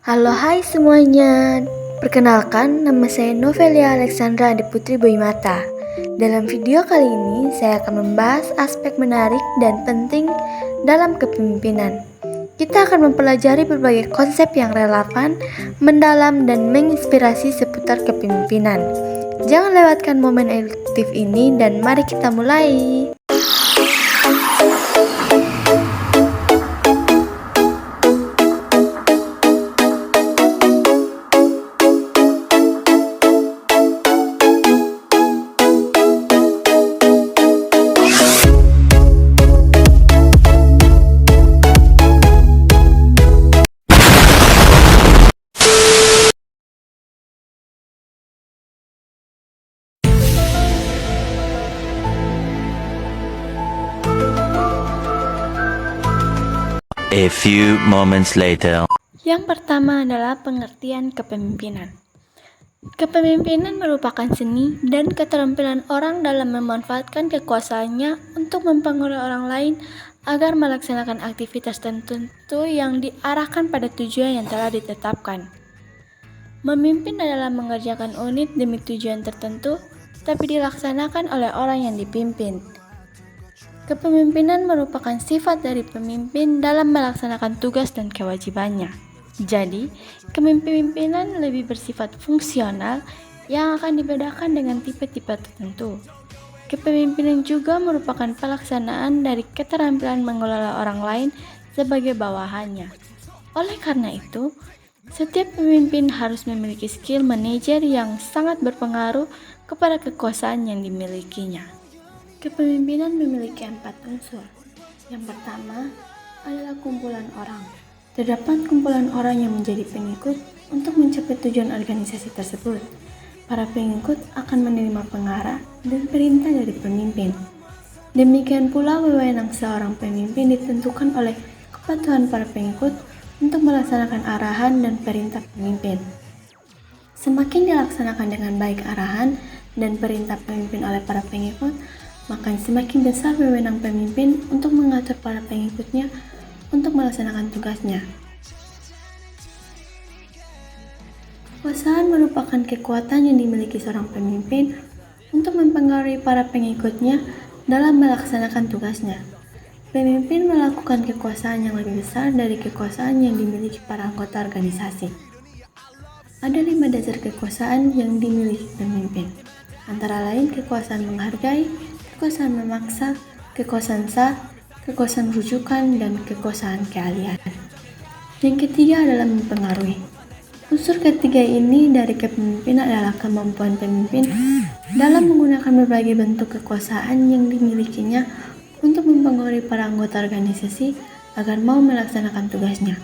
Halo hai semuanya. Perkenalkan, nama saya Novelia Alexandra Ade Putri Boimata. Dalam video kali ini saya akan membahas aspek menarik dan penting dalam kepemimpinan. Kita akan mempelajari berbagai konsep yang relevan, mendalam dan menginspirasi seputar kepemimpinan. Jangan lewatkan momen eduktif ini dan mari kita mulai. A few moments later. Yang pertama adalah pengertian kepemimpinan. Kepemimpinan merupakan seni dan keterampilan orang dalam memanfaatkan kekuasaannya untuk mempengaruhi orang lain agar melaksanakan aktivitas tertentu yang diarahkan pada tujuan yang telah ditetapkan. Memimpin adalah mengerjakan unit demi tujuan tertentu, tapi dilaksanakan oleh orang yang dipimpin. Kepemimpinan merupakan sifat dari pemimpin dalam melaksanakan tugas dan kewajibannya. Jadi, kepemimpinan lebih bersifat fungsional yang akan dibedakan dengan tipe-tipe tertentu. Kepemimpinan juga merupakan pelaksanaan dari keterampilan mengelola orang lain sebagai bawahannya. Oleh karena itu, setiap pemimpin harus memiliki skill manajer yang sangat berpengaruh kepada kekuasaan yang dimilikinya. Kepemimpinan memiliki 4 unsur. Yang pertama adalah kumpulan orang. Terdapat kumpulan orang yang menjadi pengikut untuk mencapai tujuan organisasi tersebut. Para pengikut akan menerima pengarah dan perintah dari pemimpin. Demikian pula wewenang seorang pemimpin ditentukan oleh kepatuhan para pengikut untuk melaksanakan arahan dan perintah pemimpin. Semakin dilaksanakan dengan baik arahan dan perintah pemimpin oleh para pengikut, maka semakin besar wewenang pemimpin untuk mengatur para pengikutnya untuk melaksanakan tugasnya. Kekuasaan merupakan kekuatan yang dimiliki seorang pemimpin untuk mempengaruhi para pengikutnya dalam melaksanakan tugasnya. Pemimpin melakukan kekuasaan yang lebih besar dari kekuasaan yang dimiliki para anggota organisasi. Ada 5 dasar kekuasaan yang dimiliki pemimpin, antara lain kekuasaan menghargai, kekuasaan memaksa, kekuasaan sah, kekuasaan rujukan, dan kekuasaan keahlian. Yang ketiga adalah mempengaruhi. Unsur ketiga ini dari kepemimpinan adalah kemampuan pemimpin dalam menggunakan berbagai bentuk kekuasaan yang dimilikinya untuk mempengaruhi para anggota organisasi agar mau melaksanakan tugasnya.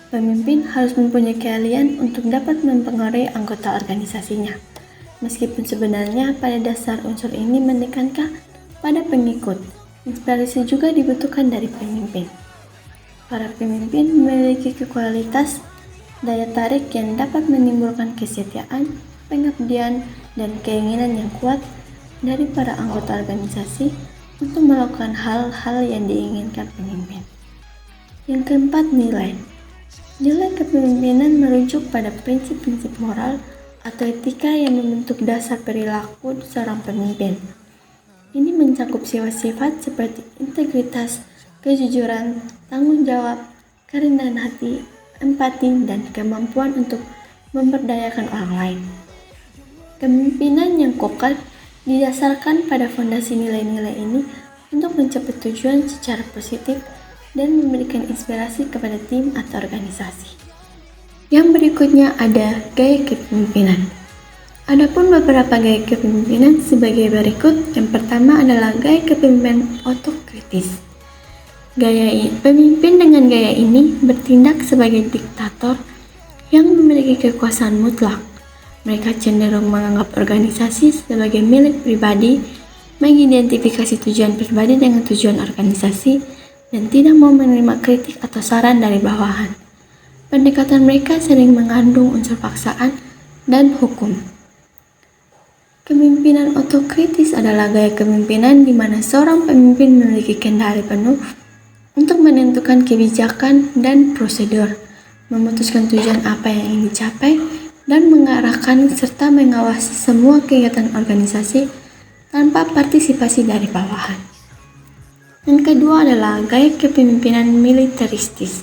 Pemimpin harus mempunyai keahlian untuk dapat mempengaruhi anggota organisasinya. Meskipun sebenarnya pada dasar unsur ini menekankan pada pengikut, inspirasi juga dibutuhkan dari pemimpin. Para pemimpin memiliki kualitas daya tarik yang dapat menimbulkan kesetiaan, pengabdian, dan keinginan yang kuat dari para anggota organisasi untuk melakukan hal-hal yang diinginkan pemimpin. Yang keempat, nilai. Nilai kepemimpinan merujuk pada prinsip-prinsip moral atau etika yang membentuk dasar perilaku seorang pemimpin. Ini mencakup sifat-sifat seperti integritas, kejujuran, tanggung jawab, kerendahan hati, empati, dan kemampuan untuk memberdayakan orang lain. Kepemimpinan yang kokoh didasarkan pada fondasi nilai-nilai ini untuk mencapai tujuan secara positif dan memberikan inspirasi kepada tim atau organisasi. Yang berikutnya ada gaya kepemimpinan. Adapun beberapa gaya kepemimpinan sebagai berikut. Yang pertama adalah gaya kepemimpinan otokritis. Pemimpin dengan gaya ini bertindak sebagai diktator yang memiliki kekuasaan mutlak. Mereka cenderung menganggap organisasi sebagai milik pribadi, mengidentifikasi tujuan pribadi dengan tujuan organisasi, dan tidak mau menerima kritik atau saran dari bawahan. Pendekatan mereka sering mengandung unsur paksaan dan hukum. Kepemimpinan otokritis adalah gaya kepemimpinan di mana seorang pemimpin memiliki kendali penuh untuk menentukan kebijakan dan prosedur. memutuskan tujuan apa yang ingin dicapai, dan mengarahkan serta mengawasi semua kegiatan organisasi tanpa partisipasi dari bawahan. Yang kedua adalah gaya kepemimpinan militeristis.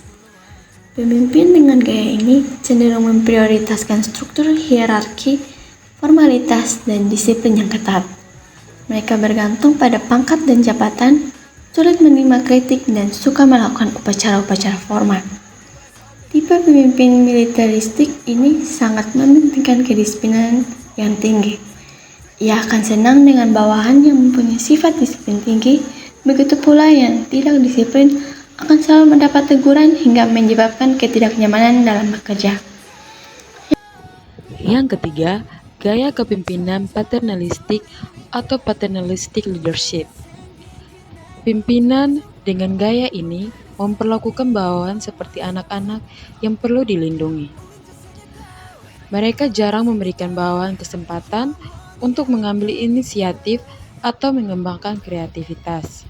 Pemimpin dengan gaya ini cenderung memprioritaskan struktur hierarki, formalitas, dan disiplin yang ketat. Mereka bergantung pada pangkat dan jabatan, sulit menerima kritik, dan suka melakukan upacara-upacara formal. Tipe pemimpin militeristik ini sangat mementingkan kedisiplinan yang tinggi. Ia akan senang dengan bawahan yang mempunyai sifat disiplin tinggi, begitu pula yang tidak disiplin akan selalu mendapat teguran hingga menyebabkan ketidaknyamanan dalam bekerja. Yang ketiga, gaya kepemimpinan paternalistik atau paternalistic leadership. Pimpinan dengan gaya ini memperlakukan bawahan seperti anak-anak yang perlu dilindungi. Mereka jarang memberikan bawahan kesempatan untuk mengambil inisiatif atau mengembangkan kreativitas.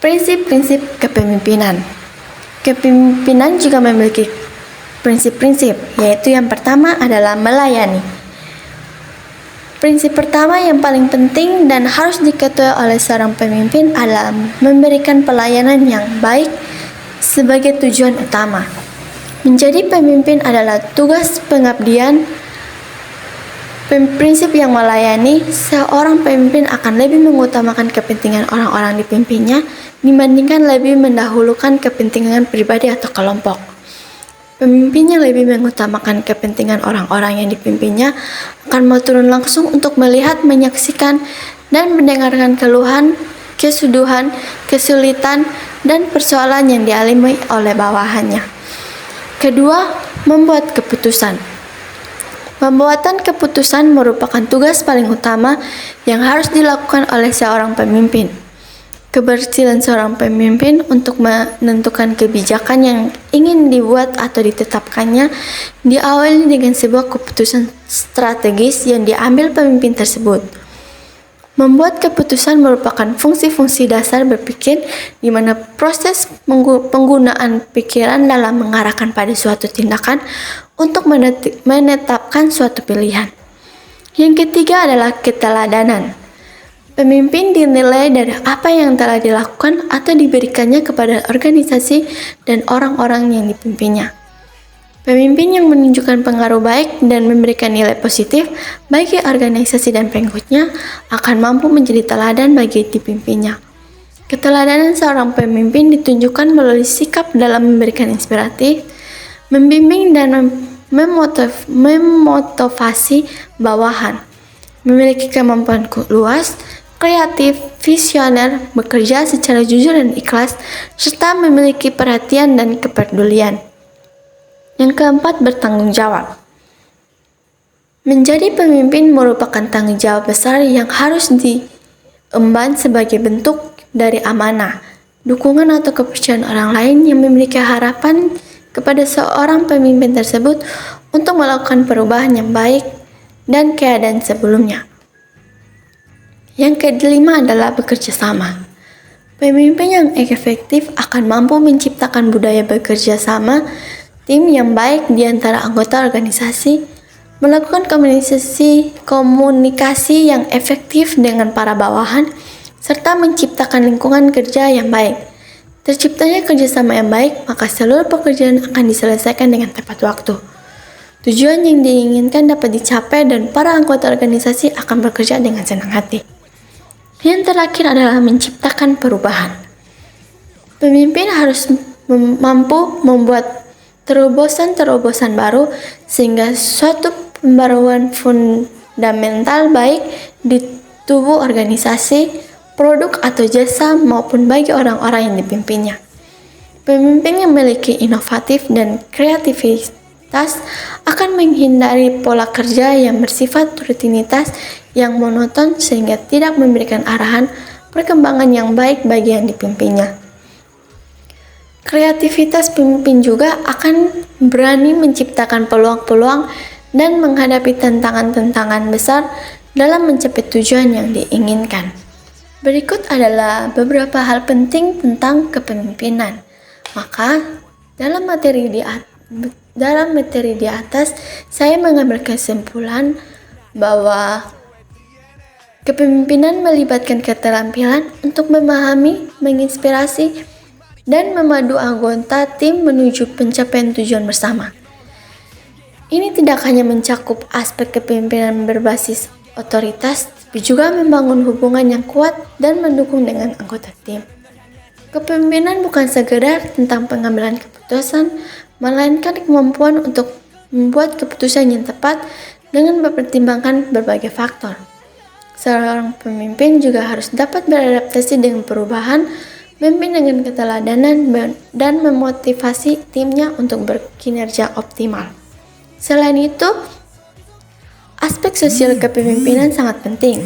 Prinsip-prinsip kepemimpinan. Kepemimpinan juga memiliki prinsip-prinsip, yaitu yang pertama adalah melayani. Prinsip pertama yang paling penting dan harus diketahui oleh seorang pemimpin adalah memberikan pelayanan yang baik sebagai tujuan utama. Menjadi pemimpin adalah tugas pengabdian. Prinsip yang melayani, seorang pemimpin akan lebih mengutamakan kepentingan orang-orang dipimpinnya dibandingkan lebih mendahulukan kepentingan pribadi atau kelompok. Pemimpin yang lebih mengutamakan kepentingan orang-orang yang dipimpinnya akan mau turun langsung untuk melihat, menyaksikan, dan mendengarkan keluhan, kesuduhan, kesulitan, dan persoalan yang dialami oleh bawahannya. Kedua, membuat keputusan. Pembuatan keputusan merupakan tugas paling utama yang harus dilakukan oleh seorang pemimpin. Keberhasilan seorang pemimpin untuk menentukan kebijakan yang ingin dibuat atau ditetapkannya diawali dengan sebuah keputusan strategis yang diambil pemimpin tersebut. Membuat keputusan merupakan fungsi-fungsi dasar berpikir di mana proses penggunaan pikiran dalam mengarahkan pada suatu tindakan untuk menetapkan suatu pilihan. Yang ketiga adalah keteladanan. Pemimpin dinilai dari apa yang telah dilakukan atau diberikannya kepada organisasi dan orang-orang yang dipimpinnya. Pemimpin yang menunjukkan pengaruh baik dan memberikan nilai positif bagi organisasi dan pengikutnya akan mampu menjadi teladan bagi dipimpinnya. Keteladanan seorang pemimpin ditunjukkan melalui sikap dalam memberikan inspiratif, membimbing dan memotivasi bawahan, memiliki kemampuan luas, kreatif, visioner, bekerja secara jujur dan ikhlas, serta memiliki perhatian dan kepedulian. Yang keempat, bertanggung jawab. Menjadi pemimpin merupakan tanggung jawab besar yang harus diemban sebagai bentuk dari amanah, dukungan atau kepercayaan orang lain yang memiliki harapan kepada seorang pemimpin tersebut untuk melakukan perubahan yang baik dan keadaan sebelumnya. Yang kelima adalah bekerja sama. Pemimpin yang efektif akan mampu menciptakan budaya bekerja sama, tim yang baik di antara anggota organisasi, melakukan komunikasi yang efektif dengan para bawahan, serta menciptakan lingkungan kerja yang baik. Terciptanya kerjasama yang baik, maka seluruh pekerjaan akan diselesaikan dengan tepat waktu. Tujuan yang diinginkan dapat dicapai dan para anggota organisasi akan bekerja dengan senang hati. Yang terakhir adalah menciptakan perubahan. Pemimpin harus mampu membuat terobosan-terobosan baru sehingga suatu pembaruan fundamental baik di tubuh organisasi, produk atau jasa maupun bagi orang-orang yang dipimpinnya. Pemimpin yang memiliki inovatif dan kreativitas akan menghindari pola kerja yang bersifat rutinitas yang monoton sehingga tidak memberikan arahan perkembangan yang baik bagi yang dipimpinnya. Kreativitas pemimpin juga akan berani menciptakan peluang-peluang dan menghadapi tantangan-tantangan besar dalam mencapai tujuan yang diinginkan. Berikut adalah beberapa hal penting tentang kepemimpinan. Maka, dalam materi di atas, saya mengambil kesimpulan bahwa kepemimpinan melibatkan keterampilan untuk memahami, menginspirasi, dan memadu anggota tim menuju pencapaian tujuan bersama. Ini tidak hanya mencakup aspek kepemimpinan berbasis otoritas, tapi juga membangun hubungan yang kuat dan mendukung dengan anggota tim. Kepemimpinan bukan sekedar tentang pengambilan keputusan, melainkan kemampuan untuk membuat keputusan yang tepat dengan mempertimbangkan berbagai faktor. Seorang pemimpin juga harus dapat beradaptasi dengan perubahan, memimpin dengan keteladanan, dan memotivasi timnya untuk berkinerja optimal. Selain itu, aspek sosial kepemimpinan sangat penting.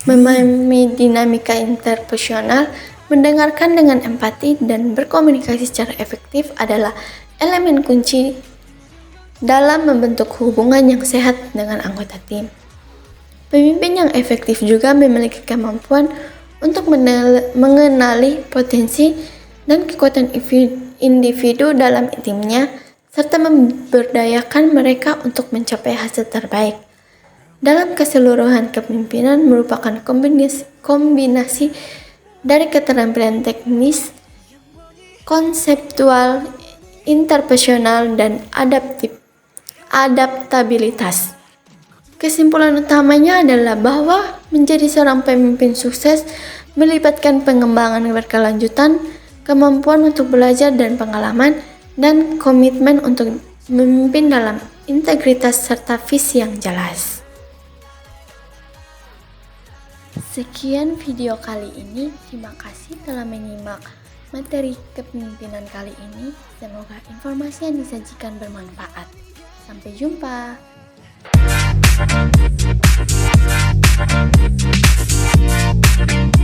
Memahami dinamika interpersonal, mendengarkan dengan empati, dan berkomunikasi secara efektif adalah elemen kunci dalam membentuk hubungan yang sehat dengan anggota tim. Pemimpin yang efektif juga memiliki kemampuan untuk mengenali potensi dan kekuatan individu dalam timnya, serta memberdayakan mereka untuk mencapai hasil terbaik. Dalam keseluruhan, kepemimpinan merupakan kombinasi dari keterampilan teknis, konseptual, interpersonal, dan adaptabilitas. Kesimpulan utamanya adalah bahwa menjadi seorang pemimpin sukses melibatkan pengembangan berkelanjutan, kemampuan untuk belajar dan pengalaman, dan komitmen untuk memimpin dalam integritas serta visi yang jelas. Sekian video kali ini, terima kasih telah menyimak materi kepemimpinan kali ini. Semoga informasi yang disajikan bermanfaat. Sampai jumpa. Thank you.